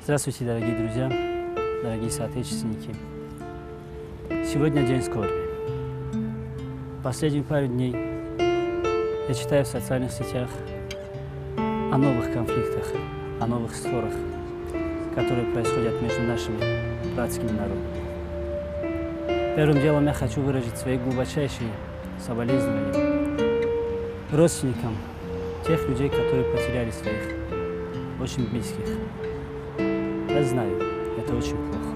Здравствуйте, дорогие друзья, дорогие соотечественники. Сегодня день скорби. Последние пару дней я читаю в социальных сетях о новых конфликтах, о новых ссорах, которые происходят между нашими братскими народами. Первым делом я хочу выразить свои глубочайшие соболезнования родственникам тех людей, которые потеряли своих очень близких. Я знаю, это очень плохо.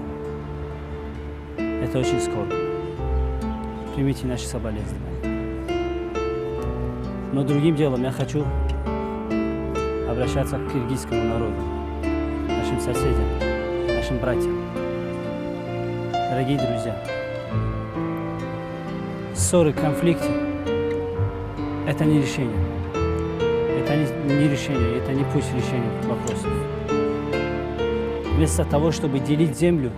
Это очень скорбно. Примите наши соболезнования. Но другим делом я хочу обращаться к киргизскому народу, нашим соседям, нашим братьям. Дорогие друзья, ссоры, конфликты – это не решение. Это не решение, это не путь решения вопросов. Вместо того, чтобы делить землю,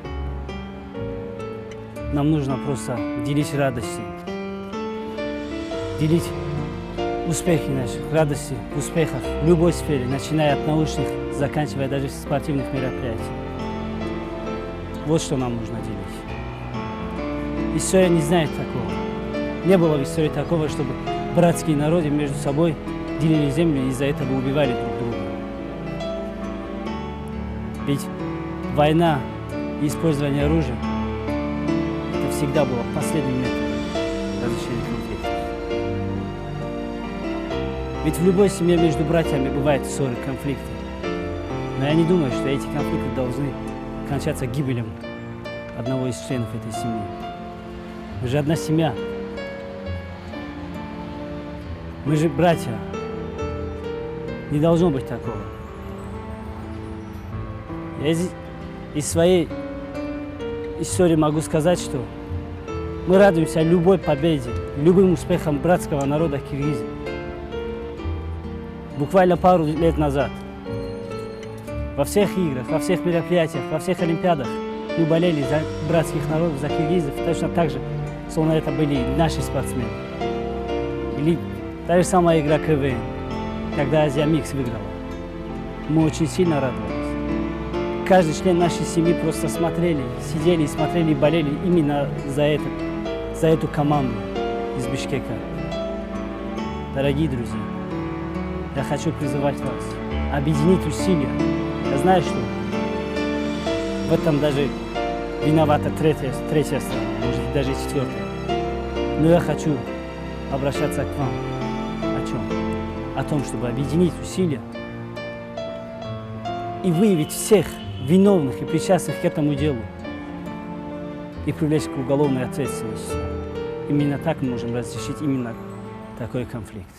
нам нужно просто делить радости, делить успехи наших, радости, успехов в любой сфере, начиная от научных, заканчивая даже спортивных мероприятий. Вот что нам нужно делить. История не знает такого. Не было в истории такого, чтобы братские народы между собой делили землю и из-за этого убивали друг друга. Ведь война и использование оружия – это всегда было последним методом разрешения конфликтов. Ведь в любой семье между братьями бывают ссоры, конфликты. Но я не думаю, что эти конфликты должны кончаться гибелью одного из членов этой семьи. Мы же одна семья. Мы же братья. Не должно быть такого. Я из своей истории могу сказать, что мы радуемся любой победе, любым успехам братского народа Киргизии. Буквально пару лет назад во всех играх, во всех мероприятиях, во всех олимпиадах мы болели за братских народов, за киргизов, точно так же, словно это были наши спортсмены. Или та же самая игра КВН, когда Азия Микс выиграла. Мы очень сильно радовались. Каждый член нашей семьи просто смотрели, сидели и смотрели и болели именно за эту команду из Бишкека. Дорогие друзья, я хочу призывать вас объединить усилия. Я знаю, что в этом даже виновата третья страна, может даже и четвертая. Но я хочу обращаться к вам. О чем? О том, чтобы объединить усилия и выявить всех виновных и причастных к этому делу и привлечь к уголовной ответственности. Именно так мы можем разрешить именно такой конфликт.